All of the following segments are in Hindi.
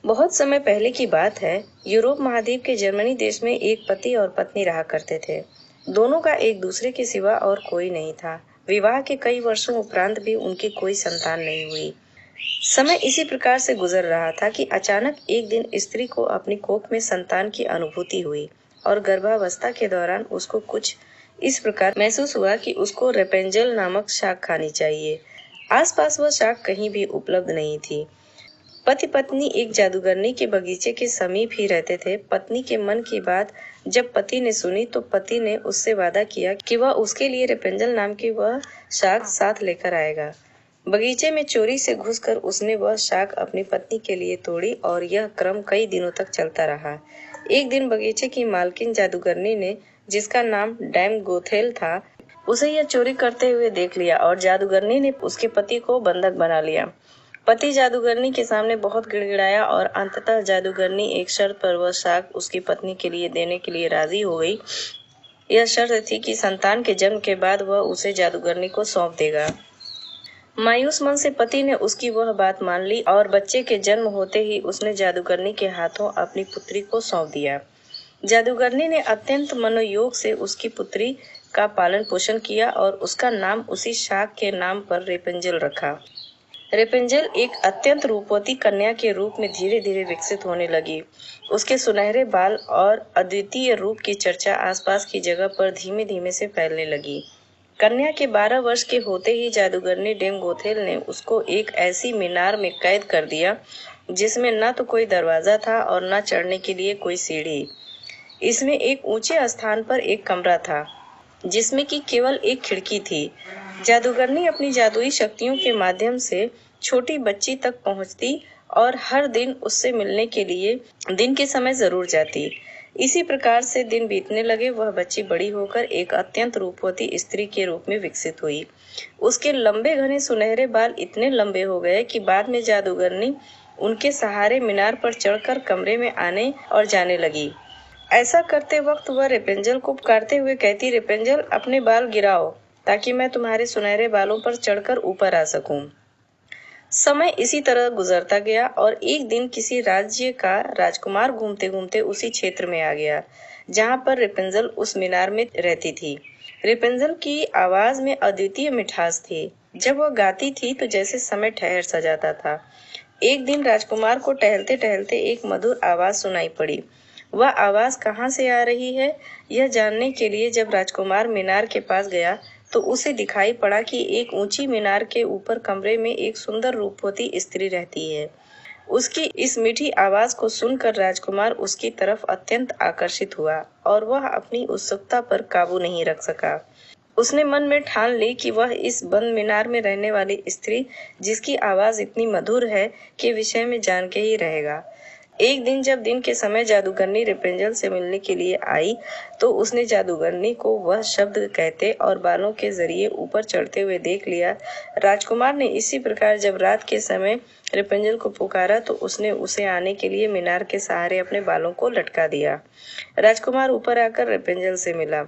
बहुत समय पहले की बात है। यूरोप महाद्वीप के जर्मनी देश में एक पति और पत्नी रहा करते थे। दोनों का एक दूसरे के सिवा और कोई नहीं था। विवाह के कई वर्षों उपरांत भी उनकी कोई संतान नहीं हुई। समय इसी प्रकार से गुजर रहा था कि अचानक एक दिन स्त्री को अपनी कोख में संतान की अनुभूति हुई और गर्भावस्था के दौरान उसको कुछ इस प्रकार महसूस हुआ कि उसको रेपेंजल नामक शाक खानी चाहिए। आसपास वह शाक कहीं भी उपलब्ध नहीं थी। पति पत्नी एक जादूगरनी के बगीचे के समीप ही रहते थे। पत्नी के मन की बात जब पति ने सुनी तो पति ने उससे वादा किया कि वह उसके लिए रेपेंजल नाम की वह शाक साथ लेकर आएगा। बगीचे में चोरी से घुसकर उसने वह शाक अपनी पत्नी के लिए तोड़ी और यह क्रम कई दिनों तक चलता रहा। एक दिन बगीचे की मालकिन जादूगरनी ने, जिसका नाम डैम गोथेल था, उसे यह चोरी करते हुए देख लिया और जादूगरनी ने उसके पति को बंधक बना लिया। पति जादूगरनी के सामने बहुत गिड़गिड़ाया और अंततः जादूगरनी एक शर्त पर वह शाक उसकी पत्नी के लिए देने के लिए राजी हो गई। यह शर्त थी कि संतान के जन्म के बाद वह उसे जादूगरनी को सौंप देगा। मायूस मन से पति ने उसकी वह बात मान ली और बच्चे के जन्म होते ही उसने जादूगरनी के हाथों अपनी पुत्री को सौंप दिया। जादूगरनी ने अत्यंत मनोयोग से उसकी पुत्री का पालन पोषण किया और उसका नाम उसी शाक के नाम पर रेपेंजल रखा। रेपेंजल एक अत्यंत रूपवती कन्या के रूप में धीरे धीरे विकसित होने लगी। उसके सुनहरे बाल और अद्वितीय रूप की चर्चा आसपास की जगह पर धीमे धीमे से फैलने लगी। कन्या के 12 वर्ष के होते ही जादूगरनी डेम गोथेल ने उसको एक ऐसी मीनार में कैद कर दिया जिसमें न तो कोई दरवाजा था और न चढ़ने के लिए कोई सीढ़ी। इसमें एक ऊंचे स्थान पर एक कमरा था जिसमें कि केवल एक खिड़की थी। जादूगरनी अपनी जादुई शक्तियों के माध्यम से छोटी बच्ची तक पहुंचती और हर दिन उससे मिलने के लिए दिन के समय जरूर जाती। इसी प्रकार से दिन बीतने लगे। वह बच्ची बड़ी होकर एक अत्यंत रूपवती स्त्री के रूप में विकसित हुई। उसके लंबे घने सुनहरे बाल इतने लंबे हो गए कि बाद में जादूगरनी उनके सहारे मीनार पर चढ़कर कमरे में आने और जाने लगी। ऐसा करते वक्त वह रेपेंजल को पुकारते हुए कहती, रेपेंजल अपने बाल गिराओ ताकि मैं तुम्हारे सुनहरे बालों पर चढ़कर ऊपर आ सकूं। समय इसी तरह गुजरता गया और एक दिन किसी राज्य का राजकुमार घूमते घूमते उसी क्षेत्र में आ गया जहां पर रेपेंजल उस मीनार में रहती थी। रेपेंजल की आवाज में अद्वितीय मिठास थी। जब वह गाती थी तो जैसे समय ठहर सा जाता था। एक दिन राजकुमार को टहलते टहलते एक मधुर आवाज सुनाई पड़ी। वह आवाज कहाँ से आ रही है, यह जानने के लिए जब राजकुमार मीनार के पास गया तो उसे दिखाई पड़ा कि एक ऊंची मीनार के ऊपर कमरे में एक सुंदर रूपवती स्त्री रहती है। उसकी इस मीठी आवाज को सुनकर राजकुमार उसकी तरफ अत्यंत आकर्षित हुआ और वह अपनी उत्सुकता पर काबू नहीं रख सका। उसने मन में ठान ली कि वह इस बंद मीनार में रहने वाली स्त्री जिसकी आवाज इतनी मधुर है के विषय में जान के ही रहेगा। एक दिन जब दिन के समय जादूगरनी रेपेंजल से मिलने के लिए आई तो उसने जादूगरनी को वह शब्द कहते और बालों के जरिए ऊपर चढ़ते हुए देख लिया। राजकुमार ने इसी प्रकार जब रात के समय रेपेंजल को पुकारा तो उसने उसे आने के लिए मीनार के सहारे अपने बालों को लटका दिया। राजकुमार ऊपर आकर रेपेंजल से मिला।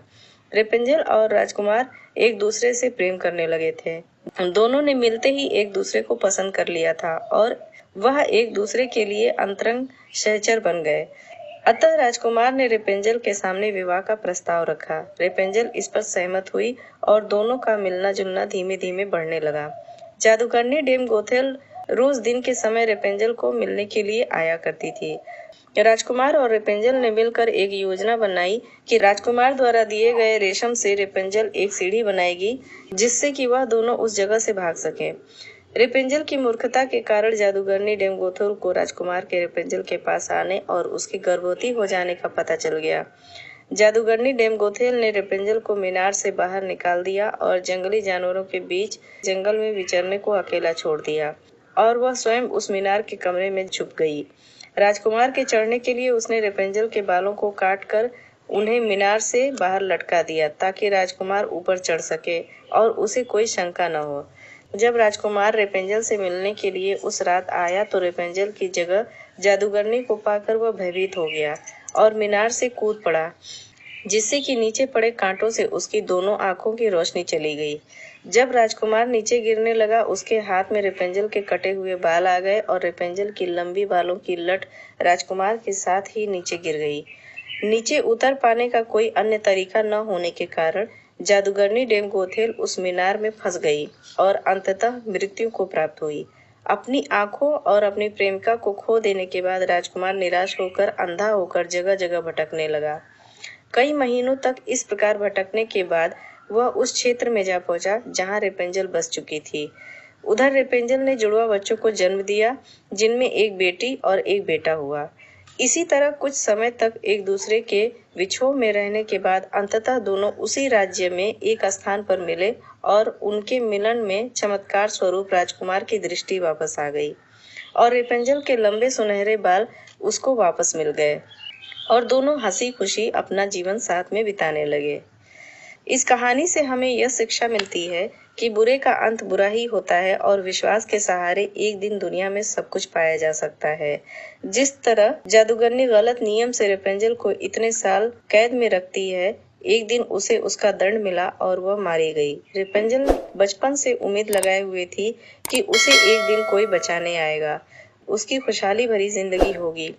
रेपेंजल और राजकुमार एक दूसरे से प्रेम करने लगे थे। दोनों ने मिलते ही एक दूसरे को पसंद कर लिया था और वह एक दूसरे के लिए अंतरंग सहचर बन गए। अतः राजकुमार ने रेपेंजल के सामने विवाह का प्रस्ताव रखा। रेपेंजल इस पर सहमत हुई और दोनों का मिलना जुलना धीमे धीमे बढ़ने लगा। जादूगरनी डेम गोथेल रोज दिन के समय रेपेंजल को मिलने के लिए आया करती थी। राजकुमार और रेपेंजल ने मिलकर एक योजना बनाई कि राजकुमार द्वारा दिए गए रेशम से रेपेंजल एक सीढ़ी बनाएगी जिससे कि वह दोनों उस जगह से भाग सके। रेपेंजल की मूर्खता के कारण जादूगरनी डेम गोथेल को राजकुमार के रेपेंजल के पास आने और उसके गर्भवती हो जाने का पता चल गया। जादूगरनी डेम गोथेल ने रेपेंजल को मीनार से बाहर निकाल दिया और जंगली जानवरों के बीच जंगल में विचरने को अकेला छोड़ दिया और वह स्वयं उस मीनार के कमरे में छुप गई। राजकुमार के चढ़ने के लिए उसने रेपेंजल के बालों को काट कर उन्हें मीनार से बाहर लटका दिया ताकि राजकुमार ऊपर चढ़ सके और उसे कोई शंका न हो। जब राजकुमार रेपेंजल से मिलने के लिए उस रात आया तो रेपेंजल की जगह जादूगरनी को पाकर वह भयभीत हो गया और मीनार से कूद पड़ा जिससे कि नीचे पड़े कांटों से उसकी दोनों आंखों की रोशनी चली गई। जब राजकुमार नीचे गिरने लगा, उसके हाथ में रेपेंजल के कटे हुए बाल आ गए और रेपेंजल की लंबी बालों की लट राजकुमार के साथ ही नीचे गिर गई। नीचे उतर पाने का कोई अन्य तरीका न होने के कारण जादूगरनी डेमगोथेल उस मीनार में फंस गई और अंततः मृत्यु को प्राप्त हुई। अपनी आंखों और अपनी प्रेमिका को खो देने के बाद राजकुमार निराश होकर अंधा होकर जगह जगह भटकने लगा। कई महीनों तक इस प्रकार भटकने के बाद वह उस क्षेत्र में जा पहुंचा जहां रेपेंजल बस चुकी थी। उधर रेपेंजल ने जुड़वा बच्चों को जन्म दिया, जिनमें एक बेटी और एक बेटा हुआ। इसी तरह कुछ समय तक एक दूसरे के विछोह में रहने के बाद अंततः दोनों उसी राज्य में एक स्थान पर मिले और उनके मिलन में चमत्कार स्वरूप राजकुमार की दृष्टि वापस आ गई और रेपेंजल के लंबे सुनहरे बाल उसको वापस मिल गए और दोनों हंसी खुशी अपना जीवन साथ में बिताने लगे। इस कहानी से हमें यह शिक्षा मिलती है कि बुरे का अंत बुरा ही होता है और विश्वास के सहारे एक दिन दुनिया में सब कुछ पाया जा सकता है। जिस तरह जादूगरनी गलत नियम से रेपेंजल को इतने साल कैद में रखती है, एक दिन उसे उसका दंड मिला और वह मारी गई। रेपेंजल बचपन से उम्मीद लगाए हुए थी कि उसे एक दिन कोई बचाने आएगा, उसकी खुशहाली भरी जिंदगी होगी।